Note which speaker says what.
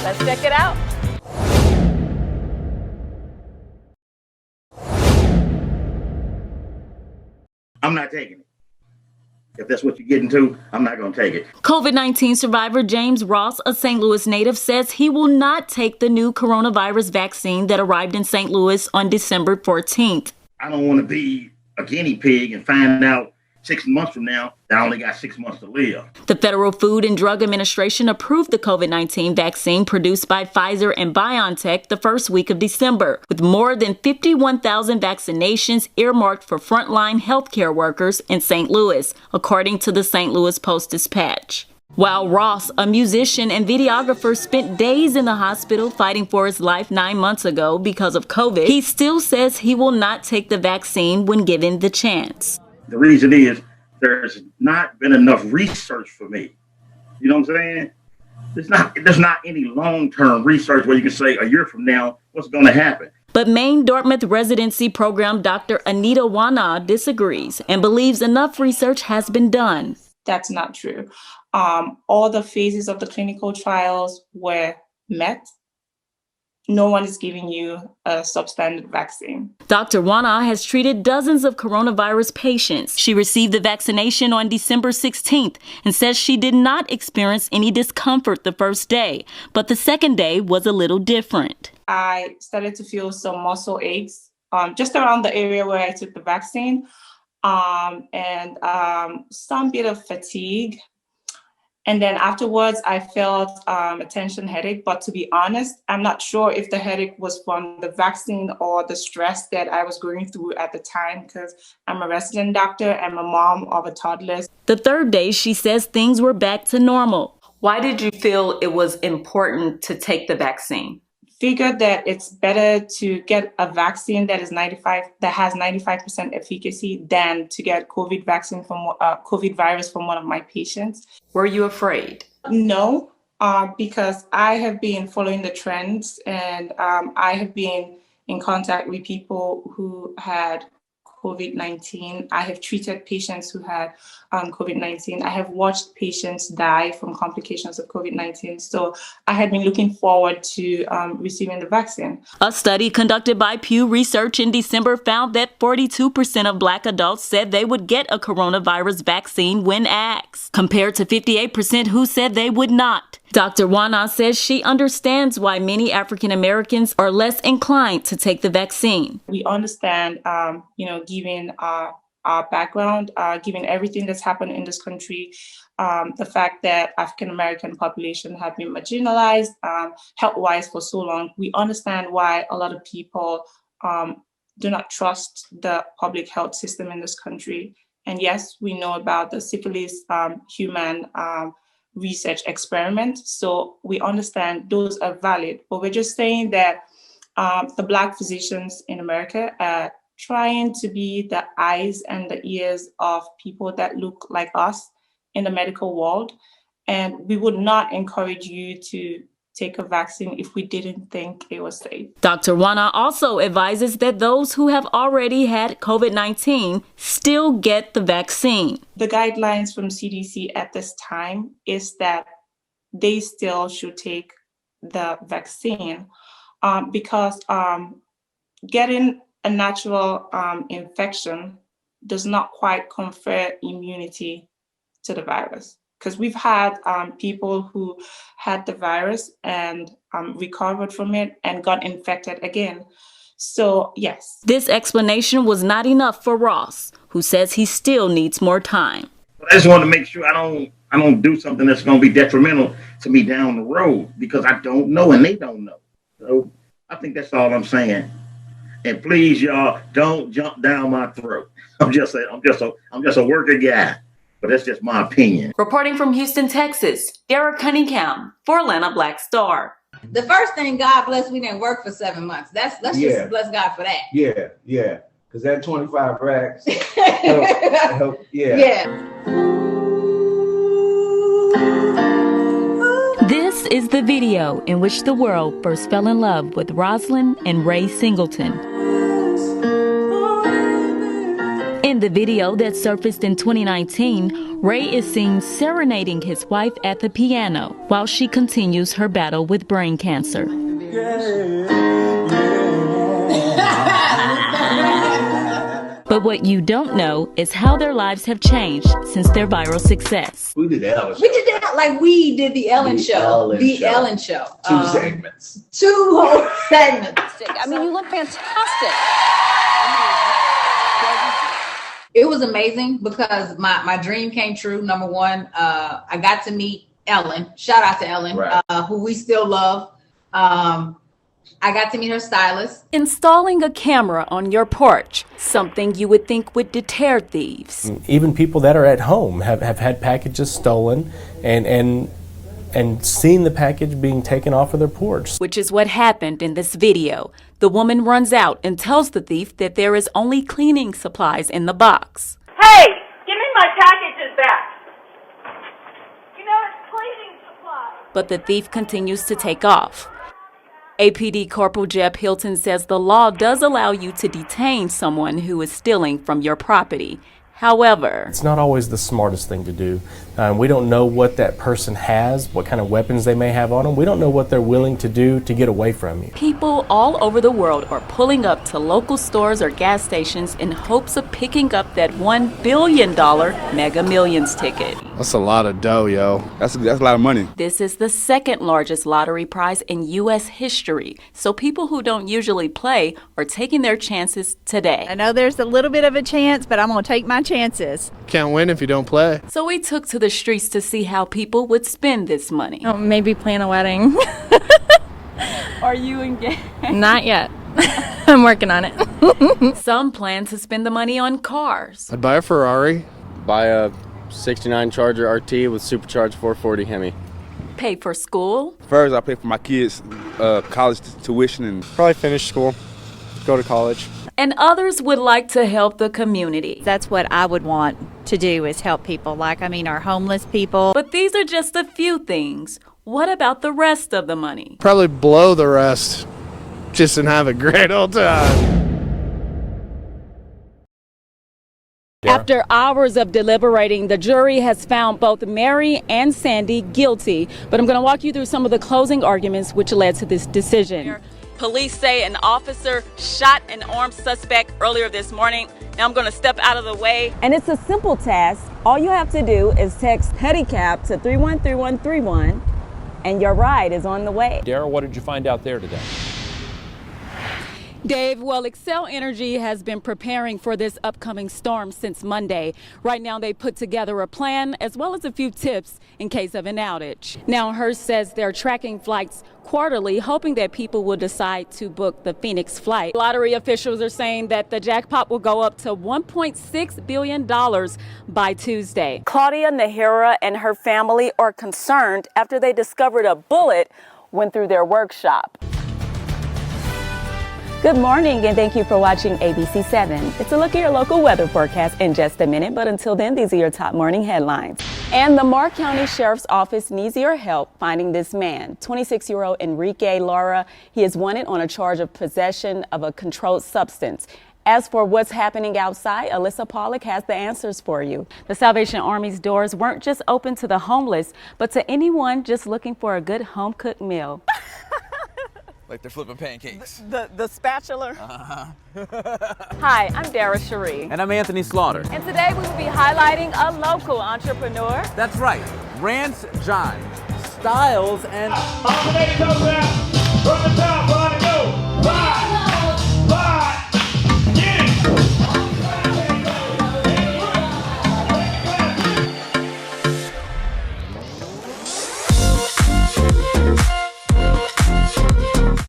Speaker 1: Let's check it out.
Speaker 2: I'm not taking it. If that's what you're getting to, I'm not going to take it.
Speaker 3: COVID-19 survivor James Ross, a St. Louis native, says he will not take the new coronavirus vaccine that arrived in St. Louis on December 14th.
Speaker 2: I don't want to be a guinea pig and find out 6 months from now that I only got 6 months to live.
Speaker 3: The Federal Food and Drug Administration approved the COVID-19 vaccine produced by Pfizer and BioNTech the first week of December, with more than 51,000 vaccinations earmarked for frontline healthcare workers in St. Louis, according to the St. Louis Post-Dispatch. While Ross, a musician and videographer, spent days in the hospital fighting for his life 9 months ago because of COVID, he still says he will not take the vaccine when given the chance.
Speaker 2: The reason is there's not been enough research for me. You know what I'm saying? There's not any long-term research where you can say a year from now, what's going to happen.
Speaker 3: But Maine Dartmouth residency program Dr. Anita Wana disagrees and believes enough research has been done.
Speaker 4: That's not true. All the phases of the clinical trials were met. No one is giving you a substandard vaccine.
Speaker 3: Dr. Wana has treated dozens of coronavirus patients. She received the vaccination on December 16th and says she did not experience any discomfort the first day, but the second day was a little different.
Speaker 4: I started to feel some muscle aches just around the area where I took the vaccine, and some bit of fatigue. And then afterwards, I felt a tension headache. But to be honest, I'm not sure if the headache was from the vaccine or the stress that I was going through at the time, because I'm a resident doctor and a mom of a toddler.
Speaker 3: The third day, she says things were back to normal. Why did you feel it was important to take the vaccine?
Speaker 4: Figured that it's better to get a vaccine that has 95% efficacy than to get COVID virus from one of my patients.
Speaker 3: Were you afraid?
Speaker 4: No, because I have been following the trends, and I have been in contact with people who had COVID-19. I have treated patients who had COVID-19. I have watched patients die from complications of COVID-19. So I had been looking forward to receiving the vaccine.
Speaker 3: A study conducted by Pew Research in December found that 42% of Black adults said they would get a coronavirus vaccine when asked, compared to 58% who said they would not. Dr. Wana says she understands why many African Americans are less inclined to take the vaccine.
Speaker 4: We understand, given our background, given everything that's happened in this country, the fact that African American population have been marginalized health-wise for so long, we understand why a lot of people do not trust the public health system in this country. And yes, we know about the syphilis human research experiment. So we understand those are valid, but we're just saying that the Black physicians in America are trying to be the eyes and the ears of people that look like us in the medical world. And we would not encourage you to take a vaccine if we didn't think it was safe.
Speaker 3: Dr. Wana also advises that those who have already had COVID-19 still get the vaccine.
Speaker 4: The guidelines from CDC at this time is that they still should take the vaccine because getting a natural infection does not quite confer immunity to the virus. Because we've had people who had the virus and recovered from it and got infected again. So, yes.
Speaker 3: This explanation was not enough for Ross, who says he still needs more time.
Speaker 2: I just want to make sure I don't do something that's going to be detrimental to me down the road, because I don't know and they don't know. So I think that's all I'm saying. And please, y'all, don't jump down my throat. I'm just a worker guy. But that's just my opinion.
Speaker 3: Reporting from Houston, Texas, Darra Cunningham for Atlanta Black Star.
Speaker 5: The first thing, God bless, we didn't work for 7 months. Let's just bless God for that.
Speaker 6: Yeah. Because that 25 racks help.
Speaker 3: This is the video in which the world first fell in love with Rosalind and Ray Singleton. In In the video that surfaced in 2019, Ray is seen serenading his wife at the piano while she continues her battle with brain cancer. But what you don't know is how their lives have changed since their viral success.
Speaker 6: We did the Ellen show.
Speaker 5: We did that like we did the Ellen show. The Ellen show.
Speaker 6: 2 segments.
Speaker 5: 2 whole segments.
Speaker 1: I mean, you look fantastic.
Speaker 5: It was amazing because my dream came true. Number one, I got to meet Ellen. Shout out to Ellen,
Speaker 6: Right.
Speaker 5: Who we still love. I got to meet her stylist.
Speaker 3: Installing a camera on your porch, something you would think would deter thieves.
Speaker 7: Even people that are at home have had packages stolen and seen the package being taken off of their porch.
Speaker 3: Which is what happened in this video. The woman runs out and tells the thief that there is only cleaning supplies in the box.
Speaker 8: Hey, give me my packages back. You know, it's cleaning supplies.
Speaker 3: But the thief continues to take off. APD Corporal Jeb Hilton says the law does allow you to detain someone who is stealing from your property. However,
Speaker 7: It's not always the smartest thing to do. We don't know what that person has, what kind of weapons they may have on them. We don't know what they're willing to do to get away from you.
Speaker 3: people all over the world are pulling up to local stores or gas stations in hopes of picking up that $1 billion Mega Millions ticket.
Speaker 9: That's a lot of dough, yo. That's a lot of money.
Speaker 3: This is the second largest lottery prize in U.S. history, so people who don't usually play are taking their chances today.
Speaker 1: I know there's a little bit of a chance, but I'm going to take my chances.
Speaker 9: Can't win if you don't play.
Speaker 3: So we took to the streets to see how people would spend this money.
Speaker 10: Oh, maybe plan a wedding.
Speaker 3: Are you engaged?
Speaker 10: Not yet. I'm working on it.
Speaker 3: Some plan to spend the money on cars.
Speaker 9: I'd buy a Ferrari.
Speaker 11: Buy a 69 Charger RT with supercharged 440 Hemi.
Speaker 3: Pay for school.
Speaker 9: First, I pay for my kids' college tuition and probably finish school, go to college.
Speaker 3: And others would like to help the community.
Speaker 1: That's what I would want to do, is help people. Our homeless people.
Speaker 3: But these are just a few things. What about the rest of the money?
Speaker 9: Probably blow the rest just and have a great old time.
Speaker 3: After hours of deliberating, the jury has found both Mary and Sandy guilty. But I'm going to walk you through some of the closing arguments which led to this decision. Police say an officer shot an armed suspect earlier this morning. Now I'm going to step out of the way. And it's a simple task. All you have to do is text pedicab to 313131 and your ride is on the way.
Speaker 12: Darra, what did you find out there today?
Speaker 3: Dave, well, Xcel Energy has been preparing for this upcoming storm since Monday. Right now, they put together a plan as well as a few tips in case of an outage. Now, Hearst says they're tracking flights quarterly, hoping that people will decide to book the Phoenix flight. Lottery officials are saying that the jackpot will go up to $1.6 billion by Tuesday. Claudia Nahira and her family are concerned after they discovered a bullet went through their workshop. Good morning and thank you for watching ABC 7. It's a look at your local weather forecast in just a minute, but until then, these are your top morning headlines. And the Mark County Sheriff's Office needs your help finding this man, 26-year-old Enrique Lara. He is wanted on a charge of possession of a controlled substance. As for what's happening outside, Alyssa Pollock has the answers for you. The Salvation Army's doors weren't just open to the homeless, but to anyone just looking for a good home-cooked meal.
Speaker 13: Like they're flipping pancakes.
Speaker 3: The spatula? Hi, I'm Darra Cherie.
Speaker 13: And I'm Anthony Slaughter.
Speaker 3: And today we will be highlighting a local entrepreneur.
Speaker 13: That's right, Rance John. Styles and...